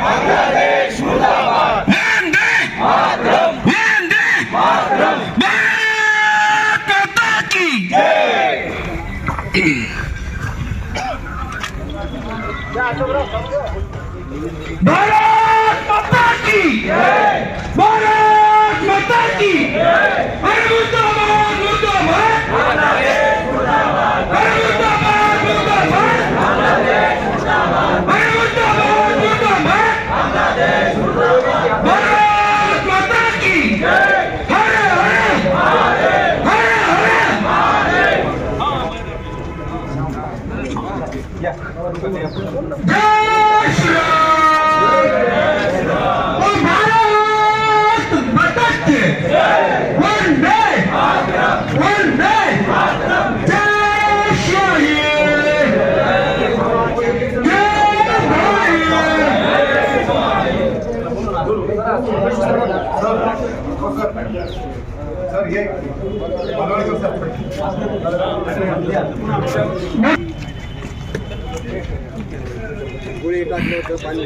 बांग्लादेश मुर्दाबाद, वंदे मातरम, वंदे मातरम, भारत माता की जय। भारत माता की जय, भारत माता की जय। अरे मुर्दाबाद मुर्दाबाद, बांग्लादेश मुर्दाबाद, अरे मुर्दाबाद मुर्दाबाद, बांग्लादेश मुर्दाबाद, अरे मुर्दाबाद मुर्दाबाद, बांग्लादेश मुर्दाबाद, भारत माता की जय। हरे हरे हरे हरे हरे जय श्री राम। भारत माता की जय, वंदे मातरम, वंदे मातरम, जय श्री सर ये गोळी टाकलं होतं पाणी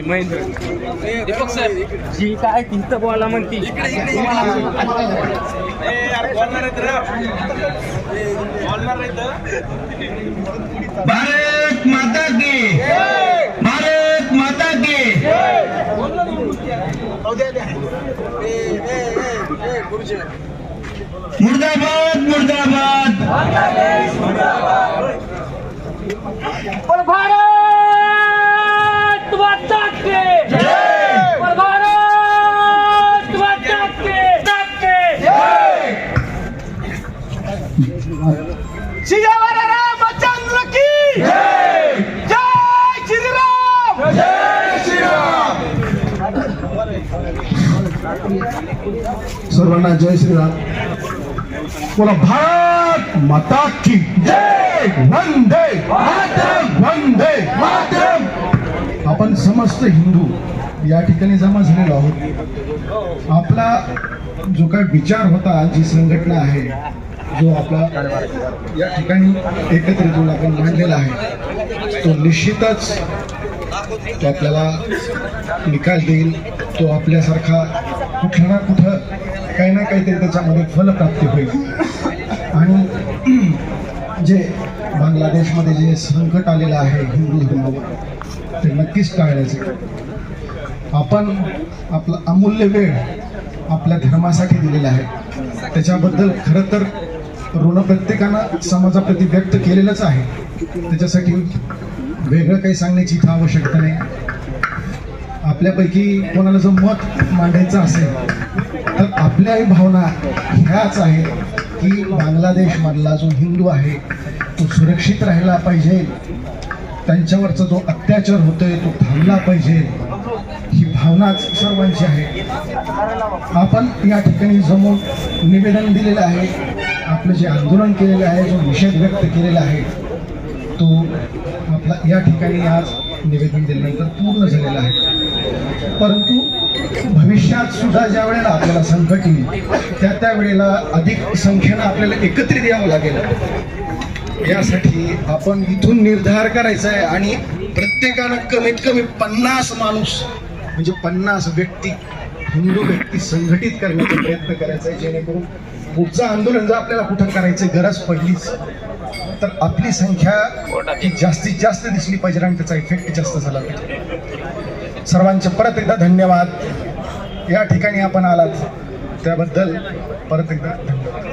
महेंद्र दीपक सर जी काय तिथं बोला म्हणती भारत माता की भारत माता की मुर्दाबाद मुर्दाबाद, भारत माता की जय, भारत माता की जय। सियावर रामचंद्र की जय, जय श्री राम, जय श्री राम। सर्वांना जय श्रीराम। बोला भारत माता की जय, वंदे मातरम, वंदे मातरम। आपण समस्त हिंदू या ठिकाणी जमा झालेलो आहोत। आपला जो काही विचार होता, जी संघटना आहे, जो आपला या ठिकाणी एकत्रित होऊन आपण मांडलेला आहे, तो निश्चितच तो आपल्याला निकाल देईल। तो आपल्यासारखा कुठं ना कुठं काही ना काहीतरी त्याच्यामध्ये फलप्राप्ती होईल। आणि जे बांगलादेशमध्ये जे संकट आलेलं आहे हिंदू धर्मावर, ते नक्कीच टाळायचं। आपण आपला अमूल्य वेळ आपल्या धर्मासाठी दिलेला आहे, त्याच्याबद्दल खरं तर ऋण प्रत्येकानं समाजाप्रती व्यक्त केलेलंच आहे। त्याच्यासाठी वेगळं काही सांगण्याची इथं आवश्यकता नाही। आपल्यापैकी कोणाला जर मत मांडायचं असेल तर आपल्याही भावना ह्याच आहेत की बांगलादेशमधला जो हिंदू आहे तो सुरक्षित राहिला पाहिजे, त्यांच्यावरचा जो अत्याचार होतोय तो थांबला पाहिजे, ही भावनाच सर्वांची आहे। आपण या ठिकाणी जमून निवेदन दिलेलं आहे, आपलं जे आंदोलन केलेलं आहे, जो निषेध व्यक्त केलेला आहे, तो आपला या ठिकाणी आज निवेदन दिल्यानंतर पूर्ण झालेला आहे। परंतु भविष्यात सुद्धा ज्या वेळेला आपल्याला संकट येईल त्या वेळेला अधिक संख्येनं आपल्याला एकत्रित यावं लागेल। यासाठी आपण इथून निर्धार करायचा आहे आणि प्रत्येकानं कमीत कमी 50 माणूस म्हणजे 50 व्यक्ती, हिंदू व्यक्ती संघटित करण्याचा प्रयत्न करायचा आहे, जेणेकरून पुढचं आंदोलन जर आपल्याला कुठं करायचं गरज पडलीच तर आपली संख्या ही जास्तीत जास्त दिसली पाहिजे आणि त्याचा इफेक्ट जास्त झाला पाहिजे। सर्वांचे परत एकदा धन्यवाद। या ठिकाणी आपण आलात त्याबद्दल परत एकदा धन्यवाद।